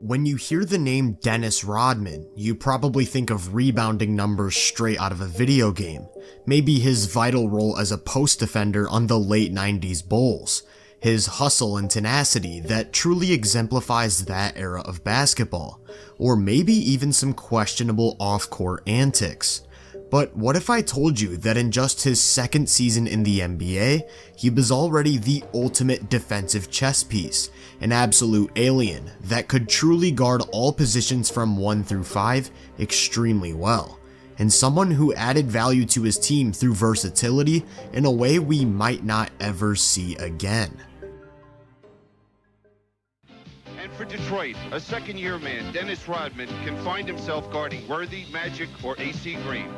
When you hear the name Dennis Rodman, you probably think of rebounding numbers straight out of a video game, maybe his vital role as a post defender on the late 90s Bulls, his hustle and tenacity that truly exemplifies that era of basketball, or maybe even some questionable off-court antics. But what if I told you that in just his second season in the NBA, he was already the ultimate defensive chess piece, an absolute alien that could truly guard all positions from 1 through 5 extremely well, and someone who added value to his team through versatility in a way we might not ever see again. And for Detroit, a second-year man, Dennis Rodman, can find himself guarding Worthy, Magic, or AC Green.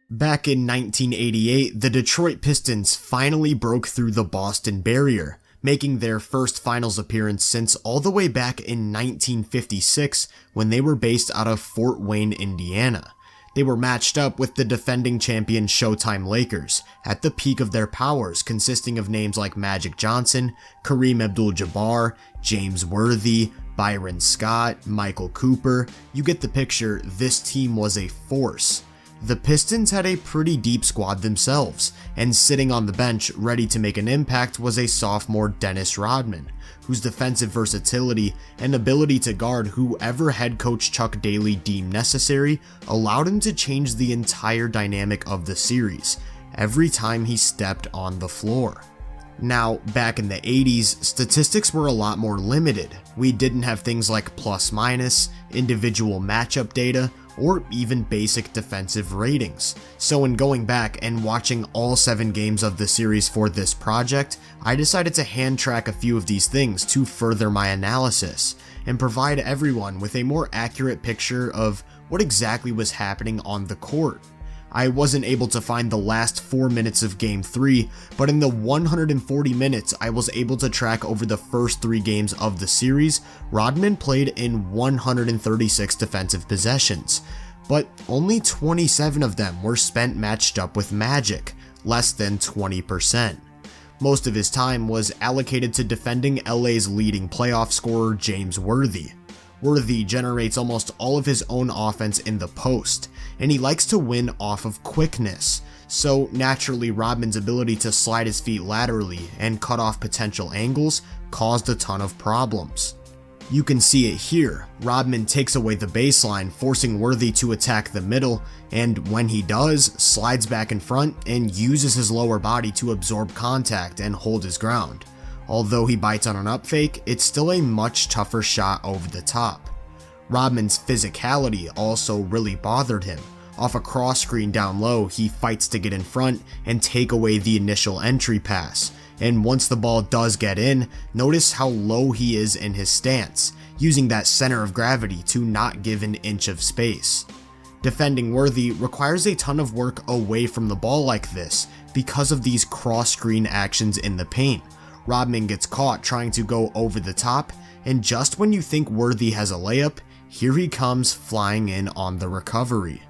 Back in 1988, the Detroit Pistons finally broke through the Boston barrier, making their first finals appearance since all the way back in 1956 when they were based out of Fort Wayne, Indiana. They were matched up with the defending champion Showtime Lakers, at the peak of their powers, consisting of names like Magic Johnson, Kareem Abdul-Jabbar, James Worthy, Byron Scott, Michael Cooper. You get the picture, this team was a force. The Pistons had a pretty deep squad themselves, and sitting on the bench ready to make an impact was a sophomore Dennis Rodman, whose defensive versatility and ability to guard whoever head coach Chuck Daly deemed necessary allowed him to change the entire dynamic of the series every time he stepped on the floor. Now, back in the 80s, statistics were a lot more limited. We didn't have things like plus-minus, individual matchup data, or even basic defensive ratings. So in going back and watching all 7 games of the series for this project, I decided to hand track a few of these things to further my analysis, and provide everyone with a more accurate picture of what exactly was happening on the court. I wasn't able to find the last 4 minutes of Game 3, but in the 140 minutes I was able to track over the first 3 games of the series, Rodman played in 136 defensive possessions, but only 27 of them were spent matched up with Magic, less than 20%. Most of his time was allocated to defending LA's leading playoff scorer James Worthy. Worthy generates almost all of his own offense in the post, and he likes to win off of quickness, so naturally Rodman's ability to slide his feet laterally and cut off potential angles caused a ton of problems. You can see it here. Rodman takes away the baseline, forcing Worthy to attack the middle, and when he does, slides back in front and uses his lower body to absorb contact and hold his ground. Although he bites on an up fake, it's still a much tougher shot over the top. Rodman's physicality also really bothered him. Off a cross screen down low, he fights to get in front and take away the initial entry pass, and once the ball does get in, notice how low he is in his stance, using that center of gravity to not give an inch of space. Defending Worthy requires a ton of work away from the ball like this because of these cross screen actions in the paint. Rodman gets caught trying to go over the top, and just when you think Worthy has a layup, here he comes flying in on the recovery.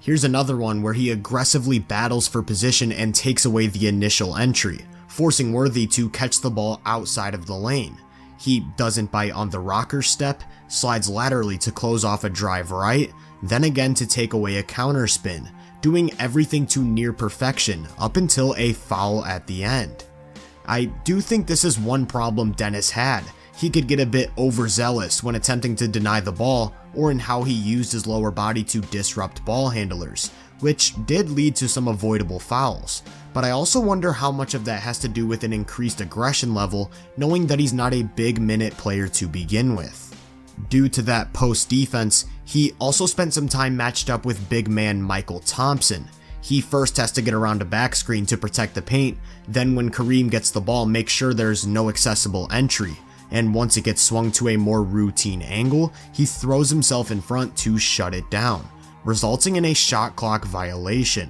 Here's another one where he aggressively battles for position and takes away the initial entry, forcing Worthy to catch the ball outside of the lane. He doesn't bite on the rocker step, slides laterally to close off a drive right, then again to take away a counter spin, doing everything to near perfection up until a foul at the end. I do think this is one problem Dennis had. He could get a bit overzealous when attempting to deny the ball, or in how he used his lower body to disrupt ball handlers, which did lead to some avoidable fouls. But I also wonder how much of that has to do with an increased aggression level, knowing that he's not a big minute player to begin with. Due to that post defense, he also spent some time matched up with big man Michael Thompson. He first has to get around a back screen to protect the paint, then when Kareem gets the ball, make sure there's no accessible entry, and once it gets swung to a more routine angle, he throws himself in front to shut it down, resulting in a shot clock violation.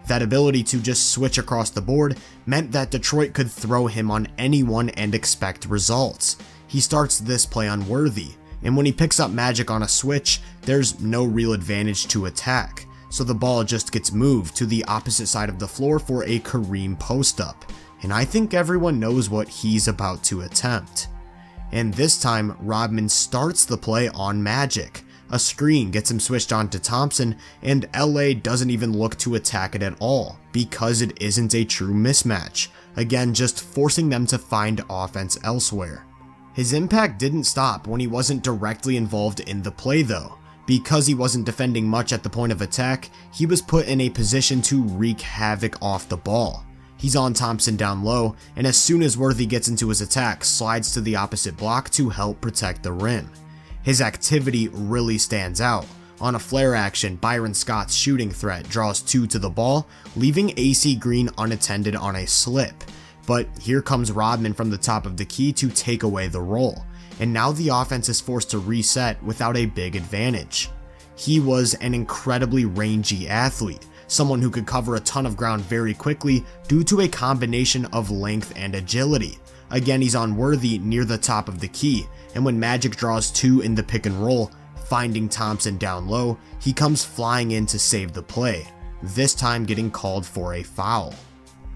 That ability to just switch across the board meant that Detroit could throw him on anyone and expect results. He starts this play on Worthy, and when he picks up Magic on a switch, there's no real advantage to attack, so the ball just gets moved to the opposite side of the floor for a Kareem post-up, and I think everyone knows what he's about to attempt. and this time Rodman starts the play on Magic. A screen gets him switched on to Thompson, and LA doesn't even look to attack it at all, because it isn't a true mismatch, again just forcing them to find offense elsewhere. His impact didn't stop when he wasn't directly involved in the play though. Because he wasn't defending much at the point of attack, he was put in a position to wreak havoc off the ball. He's on Thompson down low, and as soon as Worthy gets into his attack, slides to the opposite block to help protect the rim. His activity really stands out. On a flare action, Byron Scott's shooting threat draws 2 to the ball, leaving AC Green unattended on a slip. But here comes Rodman from the top of the key to take away the roll, and now the offense is forced to reset without a big advantage. He was an incredibly rangy athlete, someone who could cover a ton of ground very quickly due to a combination of length and agility. Again, he's on Worthy near the top of the key, and when Magic draws 2 in the pick and roll, finding Thompson down low, he comes flying in to save the play, this time getting called for a foul.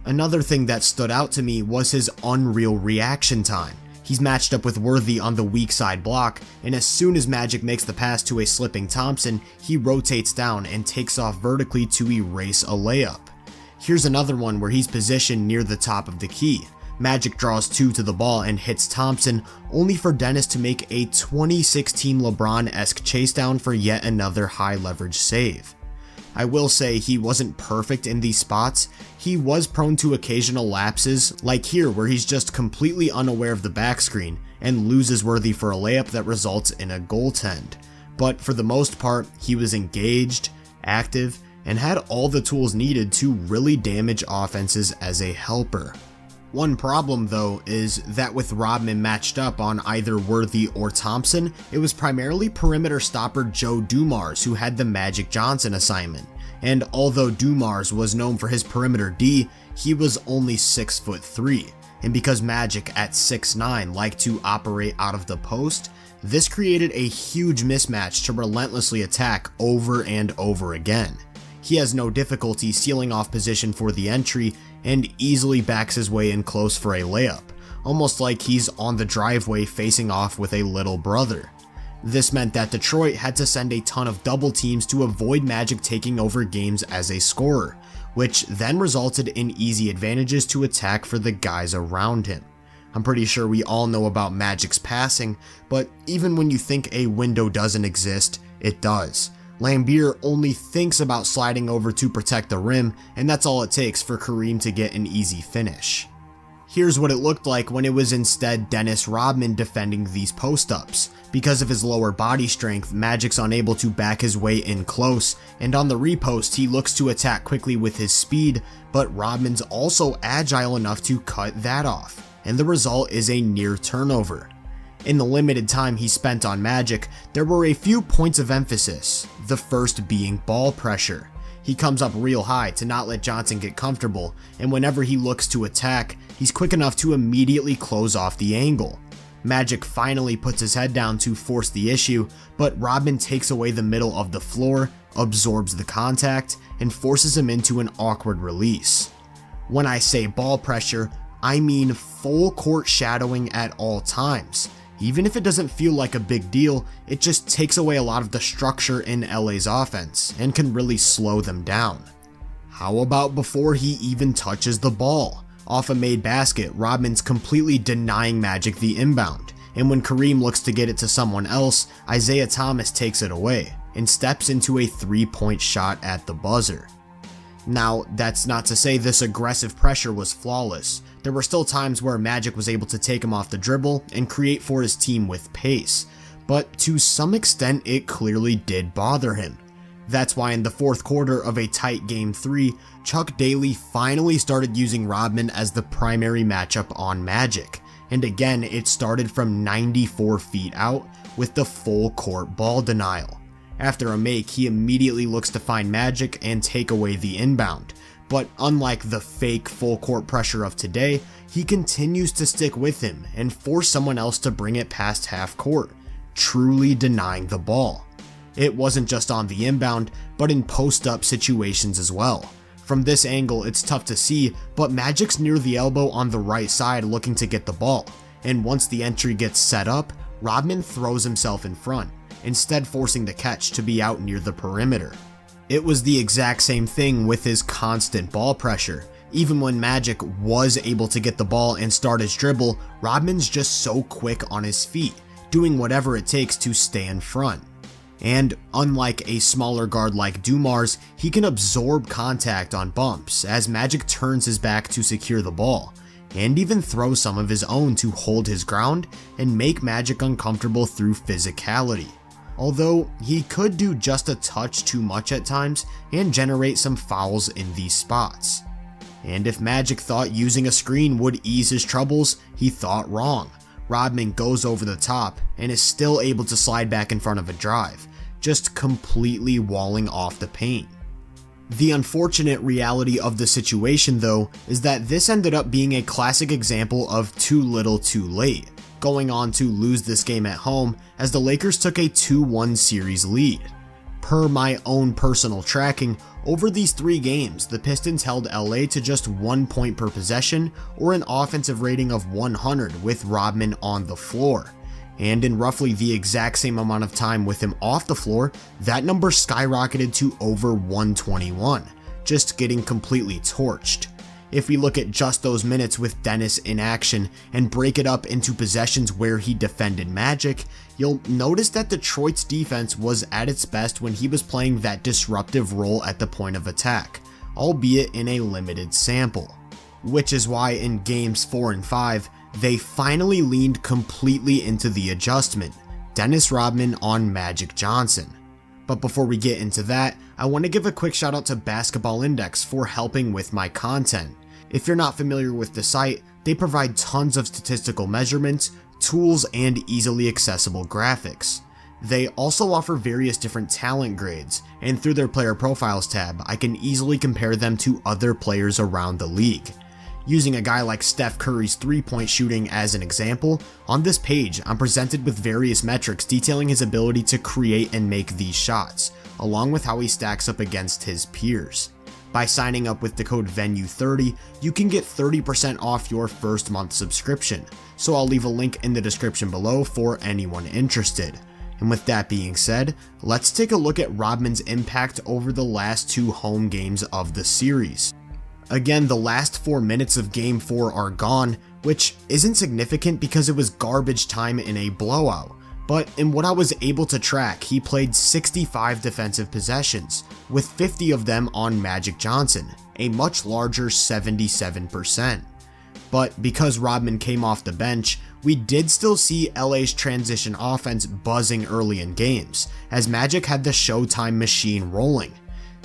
Another thing that stood out to me was his unreal reaction time. He's matched up with Worthy on the weak side block, and as soon as Magic makes the pass to a slipping Thompson, he rotates down and takes off vertically to erase a layup. Here's another one where he's positioned near the top of the key. Magic draws 2 to the ball and hits Thompson, only for Dennis to make a 2016 LeBron-esque chase down for yet another high leverage save. I will say he wasn't perfect in these spots. He was prone to occasional lapses, like here where he's just completely unaware of the back screen and loses Worthy for a layup that results in a goaltend. But for the most part, he was engaged, active, and had all the tools needed to really damage offenses as a helper. One problem though is that with Rodman matched up on either Worthy or Thompson, it was primarily perimeter stopper Joe Dumars who had the Magic Johnson assignment. And although Dumars was known for his perimeter D, he was only 6'3", and because Magic at 6'9" liked to operate out of the post, this created a huge mismatch to relentlessly attack over and over again. He has no difficulty sealing off position for the entry and easily backs his way in close for a layup, almost like he's on the driveway facing off with a little brother. This meant that Detroit had to send a ton of double teams to avoid Magic taking over games as a scorer, which then resulted in easy advantages to attack for the guys around him. I'm pretty sure we all know about Magic's passing, but even when you think a window doesn't exist, it does. Lambeer only thinks about sliding over to protect the rim, and that's all it takes for Kareem to get an easy finish. Here's what it looked like when it was instead Dennis Rodman defending these post-ups. Because of his lower body strength, Magic's unable to back his way in close, and on the repost he looks to attack quickly with his speed, but Rodman's also agile enough to cut that off, and the result is a near turnover. In the limited time he spent on Magic, there were a few points of emphasis, the first being ball pressure. He comes up real high to not let Johnson get comfortable, and whenever he looks to attack, he's quick enough to immediately close off the angle. Magic finally puts his head down to force the issue, but Rodman takes away the middle of the floor, absorbs the contact, and forces him into an awkward release. When I say ball pressure, I mean full court shadowing at all times. Even if it doesn't feel like a big deal, it just takes away a lot of the structure in LA's offense and can really slow them down. How about before he even touches the ball? Off a made basket, Rodman's completely denying Magic the inbound, and when Kareem looks to get it to someone else, Isaiah Thomas takes it away and steps into a 3-point shot at the buzzer. Now, that's not to say this aggressive pressure was flawless. There were still times where Magic was able to take him off the dribble and create for his team with pace, but to some extent it clearly did bother him. That's why in the fourth quarter of a tight Game 3, Chuck Daly finally started using Rodman as the primary matchup on Magic, and again it started from 94 feet out with the full court ball denial. After a make, he immediately looks to find Magic and take away the inbound, but unlike the fake full court pressure of today, he continues to stick with him and force someone else to bring it past half court, truly denying the ball. It wasn't just on the inbound, but in post-up situations as well. From this angle, it's tough to see, but Magic's near the elbow on the right side looking to get the ball, and once the entry gets set up, Rodman throws himself in front, instead forcing the catch to be out near the perimeter. It was the exact same thing with his constant ball pressure. Even when Magic was able to get the ball and start his dribble, Rodman's just so quick on his feet, doing whatever it takes to stay in front. And unlike a smaller guard like Dumars, he can absorb contact on bumps as Magic turns his back to secure the ball, and even throw some of his own to hold his ground and make Magic uncomfortable through physicality. Although he could do just a touch too much at times and generate some fouls in these spots. And if Magic thought using a screen would ease his troubles, he thought wrong. Rodman goes over the top and is still able to slide back in front of a drive, just completely walling off the paint. The unfortunate reality of the situation though is that this ended up being a classic example of too little too late, going on to lose this game at home as the Lakers took a 2-1 series lead. Per my own personal tracking, over these 3 games, the Pistons held LA to just 1 point per possession or an offensive rating of 100 with Rodman on the floor. And in roughly the exact same amount of time with him off the floor, that number skyrocketed to over 121, just getting completely torched. If we look at just those minutes with Dennis in action and break it up into possessions where he defended Magic, you'll notice that Detroit's defense was at its best when he was playing that disruptive role at the point of attack, albeit in a limited sample. Which is why in games 4 and 5, they finally leaned completely into the adjustment, Dennis Rodman on Magic Johnson. But before we get into that, I want to give a quick shout out to Basketball Index for helping with my content. If you're not familiar with the site, they provide tons of statistical measurements, tools, and easily accessible graphics. They also offer various different talent grades, and through their player profiles tab, I can easily compare them to other players around the league. Using a guy like Steph Curry's 3-point shooting as an example, on this page I'm presented with various metrics detailing his ability to create and make these shots, along with how he stacks up against his peers. By signing up with the code VENUE30, you can get 30% off your first month subscription, so I'll leave a link in the description below for anyone interested. And with that being said, let's take a look at Rodman's impact over the last 2 home games of the series. Again, the last 4 minutes of Game 4 are gone, which isn't significant because it was garbage time in a blowout. But in what I was able to track, he played 65 defensive possessions, with 50 of them on Magic Johnson, a much larger 77%. But because Rodman came off the bench, we did still see LA's transition offense buzzing early in games, as Magic had the Showtime machine rolling.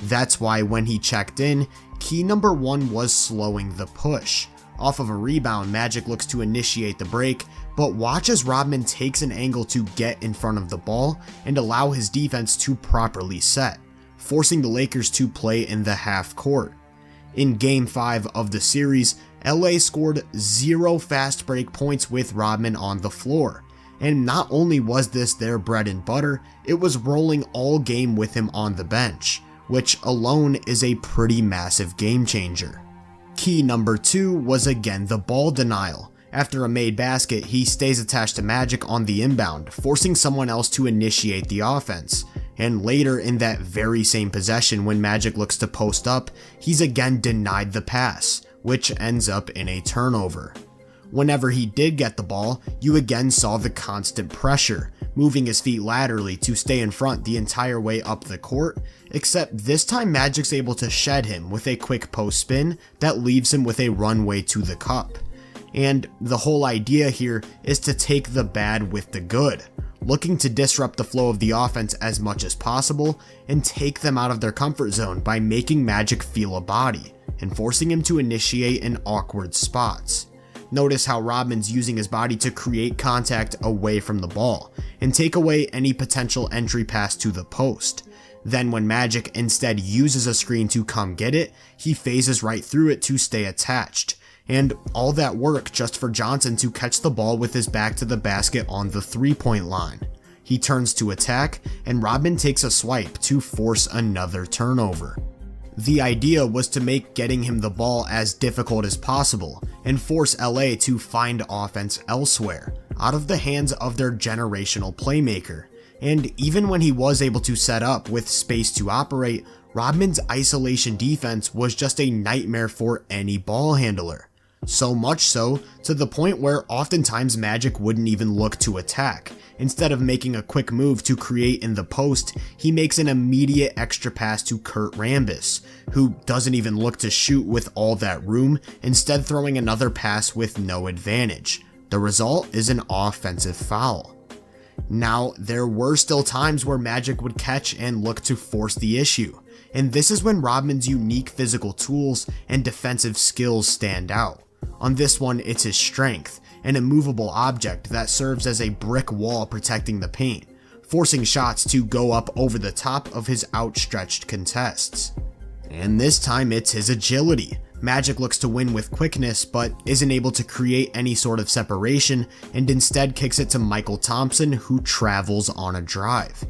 That's why when he checked in, key number 1 was slowing the push. Off of a rebound, Magic looks to initiate the break, but watch as Rodman takes an angle to get in front of the ball and allow his defense to properly set, forcing the Lakers to play in the half court. In Game 5 of the series, LA scored 0 fast break points with Rodman on the floor. And not only was this their bread and butter, it was rolling all game with him on the bench, which alone is a pretty massive game changer. Key number 2 was again the ball denial. After a made basket, he stays attached to Magic on the inbound, forcing someone else to initiate the offense. And later in that very same possession when Magic looks to post up, he's again denied the pass, which ends up in a turnover. Whenever he did get the ball, you again saw the constant pressure, moving his feet laterally to stay in front the entire way up the court, except this time Magic's able to shed him with a quick post spin that leaves him with a runway to the cup. And the whole idea here is to take the bad with the good, looking to disrupt the flow of the offense as much as possible and take them out of their comfort zone by making Magic feel a body and forcing him to initiate in awkward spots. Notice how Rodman's using his body to create contact away from the ball and take away any potential entry pass to the post. Then when Magic instead uses a screen to come get it, he phases right through it to stay attached. And all that work just for Johnson to catch the ball with his back to the basket on the 3-point line. He turns to attack, and Rodman takes a swipe to force another turnover. The idea was to make getting him the ball as difficult as possible and force LA to find offense elsewhere, out of the hands of their generational playmaker. And even when he was able to set up with space to operate, Rodman's isolation defense was just a nightmare for any ball handler. So much so, to the point where oftentimes Magic wouldn't even look to attack. Instead of making a quick move to create in the post, he makes an immediate extra pass to Kurt Rambis, who doesn't even look to shoot with all that room, instead throwing another pass with no advantage. The result is an offensive foul. Now, there were still times where Magic would catch and look to force the issue, and this is when Rodman's unique physical tools and defensive skills stand out. On this one, it's his strength, an immovable object that serves as a brick wall protecting the paint, forcing shots to go up over the top of his outstretched contests. And this time it's his agility. Magic looks to win with quickness, but isn't able to create any sort of separation, and instead kicks it to Michael Thompson, who travels on a drive.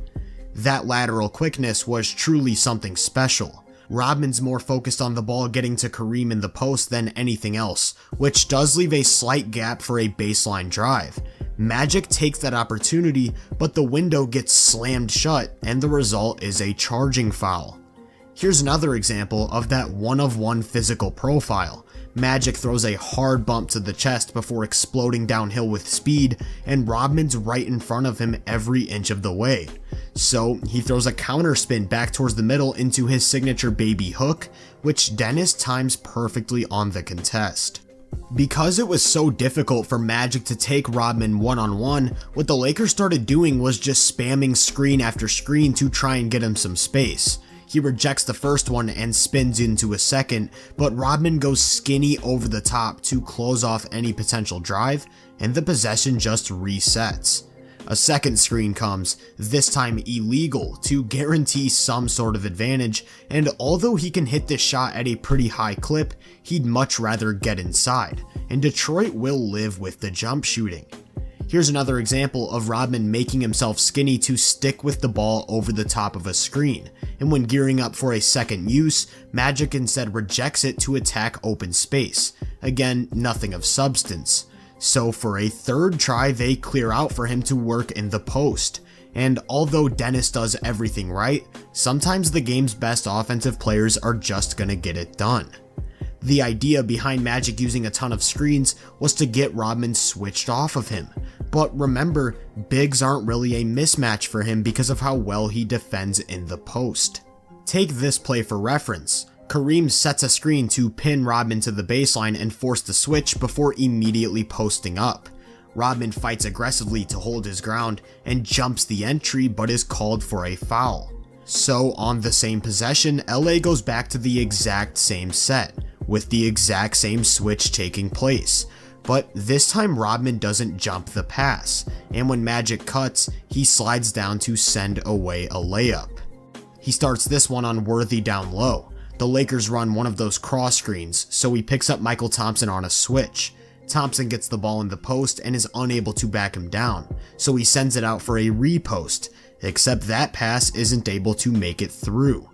That lateral quickness was truly something special. Rodman's more focused on the ball getting to Kareem in the post than anything else, which does leave a slight gap for a baseline drive. Magic takes that opportunity, but the window gets slammed shut, and the result is a charging foul. Here's another example of that one-of-one physical profile. Magic throws a hard bump to the chest before exploding downhill with speed, and Rodman's right in front of him every inch of the way. So he throws a counter spin back towards the middle into his signature baby hook, which Dennis times perfectly on the contest. Because it was so difficult for Magic to take Rodman one-on-one, what the Lakers started doing was just spamming screen after screen to try and get him some space. He rejects the first one and spins into a second, but Rodman goes skinny over the top to close off any potential drive, and the possession just resets. A second screen comes, this time illegal, to guarantee some sort of advantage, and although he can hit this shot at a pretty high clip, he'd much rather get inside, and Detroit will live with the jump shooting. Here's another example of Rodman making himself skinny to stick with the ball over the top of a screen, and when gearing up for a second use, Magic instead rejects it to attack open space. Again, nothing of substance. So for a third try, they clear out for him to work in the post. And although Dennis does everything right, sometimes the game's best offensive players are just gonna get it done. The idea behind Magic using a ton of screens was to get Rodman switched off of him. But remember, bigs aren't really a mismatch for him because of how well he defends in the post. Take this play for reference. Kareem sets a screen to pin Rodman to the baseline and force the switch before immediately posting up. Rodman fights aggressively to hold his ground and jumps the entry, but is called for a foul. So on the same possession, LA goes back to the exact same set, with the exact same switch taking place. But this time Rodman doesn't jump the pass, and when Magic cuts, he slides down to send away a layup. He starts this one on Worthy down low. The Lakers run one of those cross screens, so he picks up Michael Thompson on a switch. Thompson gets the ball in the post and is unable to back him down, so he sends it out for a repost, except that pass isn't able to make it through.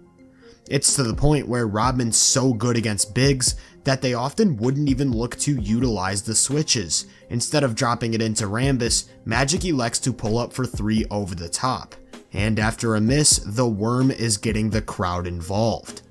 It's to the point where Rodman's so good against bigs that they often wouldn't even look to utilize the switches. Instead of dropping it into Rambis, Magic elects to pull up for three over the top. And after a miss, the worm is getting the crowd involved.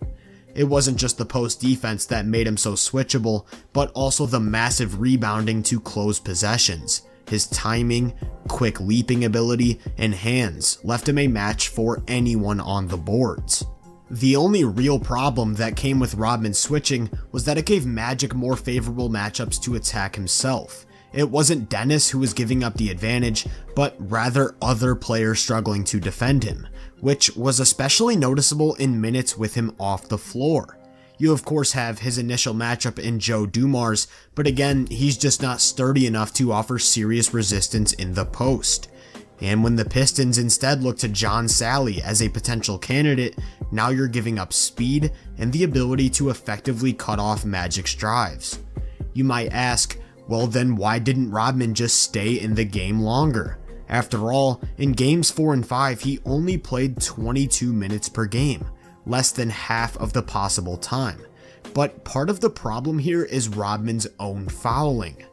It wasn't just the post defense that made him so switchable, but also the massive rebounding to close possessions. His timing, quick leaping ability, and hands left him a match for anyone on the boards. The only real problem that came with Rodman switching was that it gave Magic more favorable matchups to attack himself. It wasn't Dennis who was giving up the advantage, but rather other players struggling to defend him, which was especially noticeable in minutes with him off the floor. You of course have his initial matchup in Joe Dumars, but again, he's just not sturdy enough to offer serious resistance in the post. And when the Pistons instead look to John Salley as a potential candidate, now you're giving up speed and the ability to effectively cut off Magic's drives. You might ask, well then why didn't Rodman just stay in the game longer? After all, in games 4 and 5 he only played 22 minutes per game. less than half of the possible time. But part of the problem here is Rodman's own fouling.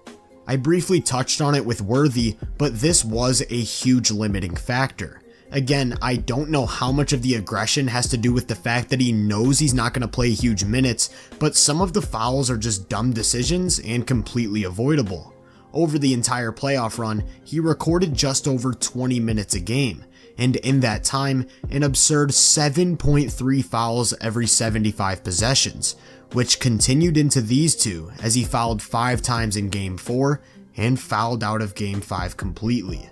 I briefly touched on it with Worthy, but this was a huge limiting factor. Again, I don't know how much of the aggression has to do with the fact that he knows he's not going to play huge minutes, but some of the fouls are just dumb decisions and completely avoidable. Over the entire playoff run, he recorded just over 20 minutes a game, and in that time, an absurd 7.3 fouls every 75 possessions, which continued into these two as he fouled 5 times in Game 4 and fouled out of Game 5 completely.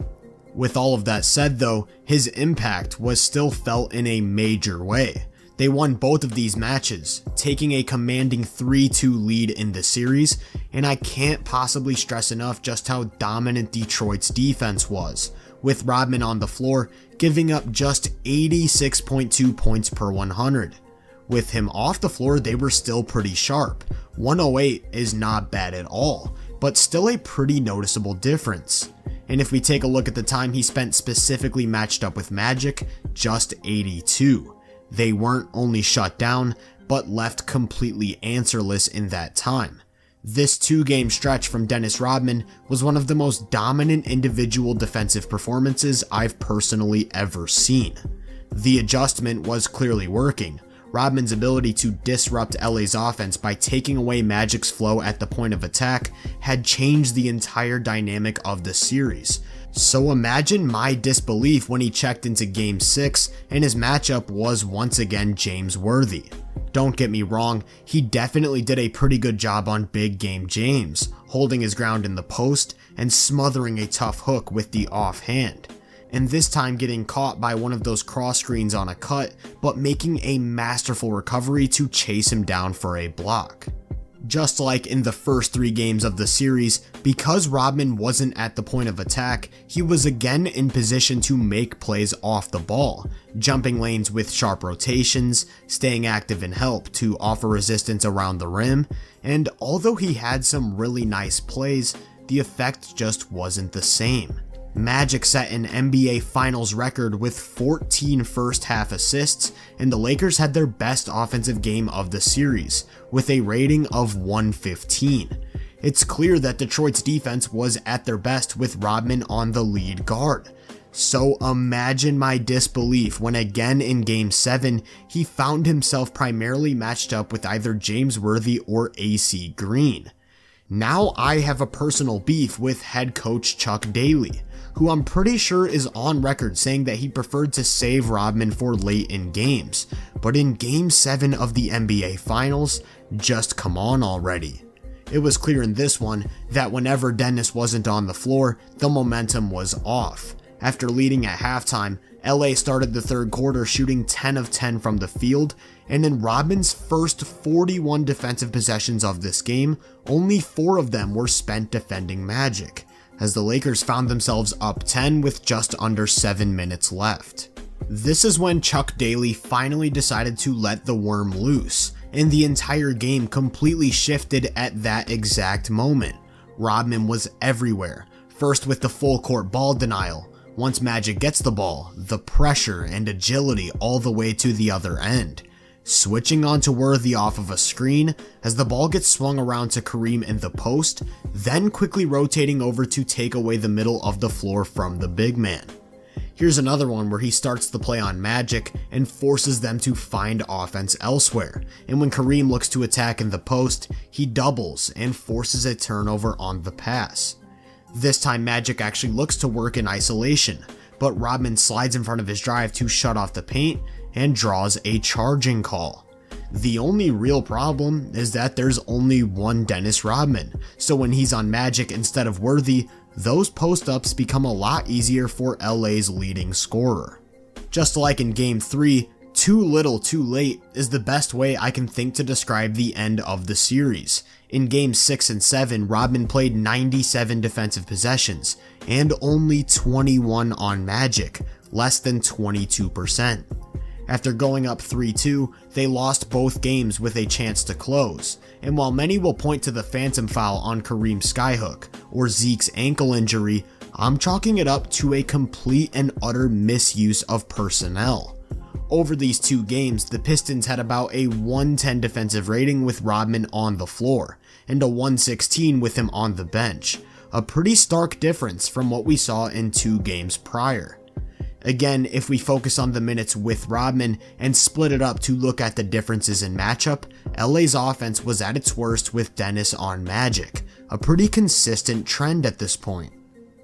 With all of that said though, his impact was still felt in a major way. They won both of these matches, taking a commanding 3-2 lead in the series, and I can't possibly stress enough just how dominant Detroit's defense was, with Rodman on the floor giving up just 86.2 points per 100. With him off the floor, they were still pretty sharp. 108 is not bad at all, but still a pretty noticeable difference. And if we take a look at the time he spent specifically matched up with Magic, just 82. They weren't only shut down, but left completely answerless in that time. This 2-game stretch from Dennis Rodman was one of the most dominant individual defensive performances I've personally ever seen. The adjustment was clearly working. Rodman's ability to disrupt LA's offense by taking away Magic's flow at the point of attack had changed the entire dynamic of the series. So imagine my disbelief when he checked into Game 6 and his matchup was once again James Worthy. Don't get me wrong, he definitely did a pretty good job on Big Game James, holding his ground in the post and smothering a tough hook with the offhand. And this time getting caught by one of those cross screens on a cut, but making a masterful recovery to chase him down for a block. Just like in the first 3 games of the series, because Rodman wasn't at the point of attack, he was again in position to make plays off the ball, jumping lanes with sharp rotations, staying active in help to offer resistance around the rim, and although he had some really nice plays, the effect just wasn't the same. Magic set an NBA Finals record with 14 first-half assists, and the Lakers had their best offensive game of the series, with a rating of 115. It's clear that Detroit's defense was at their best with Rodman on the lead guard. So imagine my disbelief when again in Game 7, he found himself primarily matched up with either James Worthy or AC Green. Now I have a personal beef with head coach Chuck Daly, who I'm pretty sure is on record saying that he preferred to save Rodman for late in games, but in Game 7 of the NBA Finals, just come on already. It was clear in this one that whenever Dennis wasn't on the floor, the momentum was off. After leading at halftime, LA started the third quarter shooting 10 of 10 from the field, and in Rodman's first 41 defensive possessions of this game, only 4 of them were spent defending Magic, as the Lakers found themselves up 10 with just under 7 minutes left. This is when Chuck Daly finally decided to let the worm loose, and the entire game completely shifted at that exact moment. Rodman was everywhere, first with the full court ball denial. Once Magic gets the ball, the pressure and agility all the way to the other end. Switching onto Worthy off of a screen as the ball gets swung around to Kareem in the post, then quickly rotating over to take away the middle of the floor from the big man. Here's another one where he starts the play on Magic and forces them to find offense elsewhere, and when Kareem looks to attack in the post, he doubles and forces a turnover on the pass. This time Magic actually looks to work in isolation, but Rodman slides in front of his drive to shut off the paint and draws a charging call. The only real problem is that there's only one Dennis Rodman, so when he's on Magic instead of Worthy, those post-ups become a lot easier for LA's leading scorer. Just like in Game 3, too little too late is the best way I can think to describe the end of the series. In Games 6 and 7, Rodman played 97 defensive possessions, and only 21 on Magic, less than 22%. After going up 3-2, they lost both games with a chance to close, and while many will point to the phantom foul on Kareem's skyhook, or Zeke's ankle injury, I'm chalking it up to a complete and utter misuse of personnel. Over these 2 games, the Pistons had about a 110 defensive rating with Rodman on the floor, and a 116 with him on the bench, a pretty stark difference from what we saw in 2 games prior. Again, if we focus on the minutes with Rodman and split it up to look at the differences in matchup, LA's offense was at its worst with Dennis on Magic, a pretty consistent trend at this point.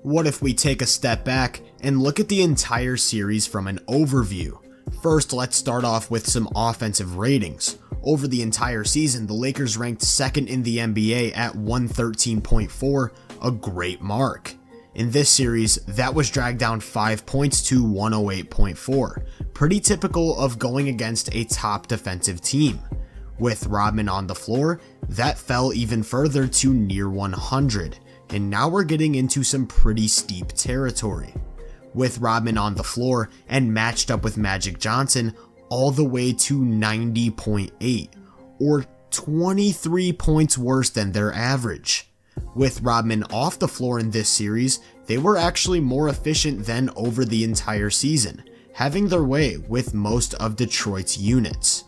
What if we take a step back and look at the entire series from an overview? First, let's start off with some offensive ratings. Over the entire season, the Lakers ranked 2nd in the NBA at 113.4, a great mark. In this series, that was dragged down 5 points to 108.4, pretty typical of going against a top defensive team. With Rodman on the floor, that fell even further to near 100, and now we're getting into some pretty steep territory. With Rodman on the floor and matched up with Magic Johnson, all the way to 90.8, or 23 points worse than their average. With Rodman off the floor in this series, they were actually more efficient than over the entire season, having their way with most of Detroit's units.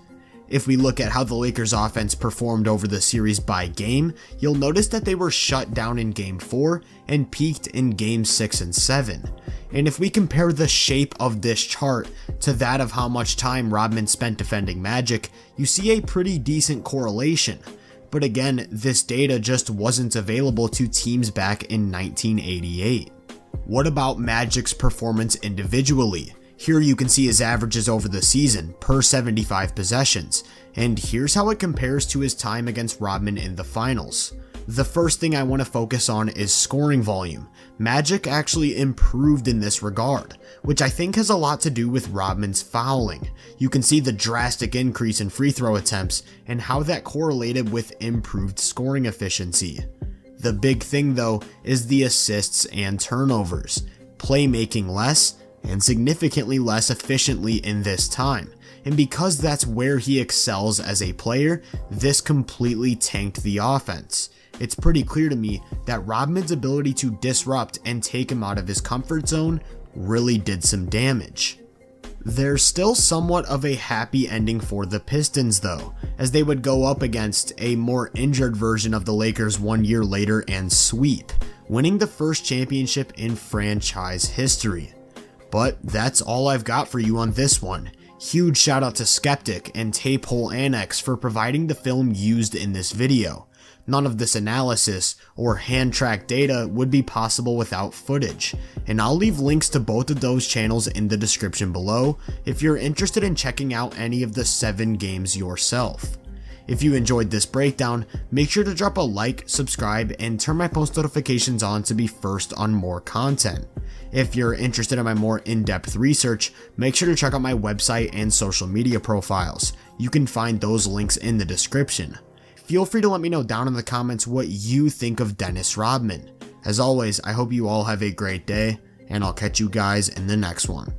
If we look at how the Lakers offense performed over the series by game, you'll notice that they were shut down in Game 4 and peaked in Game 6 and 7. And if we compare the shape of this chart to that of how much time Rodman spent defending Magic, you see a pretty decent correlation. But again, this data just wasn't available to teams back in 1988. What about Magic's performance individually? Here you can see his averages over the season per 75 possessions, and here's how it compares to his time against Rodman in the finals. The first thing I want to focus on is scoring volume. Magic actually improved in this regard, which I think has a lot to do with Rodman's fouling. You can see the drastic increase in free throw attempts and how that correlated with improved scoring efficiency. The big thing though is the assists and turnovers, playmaking less and significantly less efficiently in this time. And because that's where he excels as a player, this completely tanked the offense. It's pretty clear to me that Rodman's ability to disrupt and take him out of his comfort zone really did some damage. There's still somewhat of a happy ending for the Pistons though, as they would go up against a more injured version of the Lakers 1 year later and sweep, winning the first championship in franchise history. But that's all I've got for you on this one. Huge shout out to Skeptic and Tape Hole Annex for providing the film used in this video. None of this analysis or hand-tracked data would be possible without footage, and I'll leave links to both of those channels in the description below if you're interested in checking out any of the 7 games yourself. If you enjoyed this breakdown, make sure to drop a like, subscribe, and turn my post notifications on to be first on more content. If you're interested in my more in-depth research, make sure to check out my website and social media profiles. You can find those links in the description. Feel free to let me know down in the comments what you think of Dennis Rodman. As always, I hope you all have a great day, and I'll catch you guys in the next one.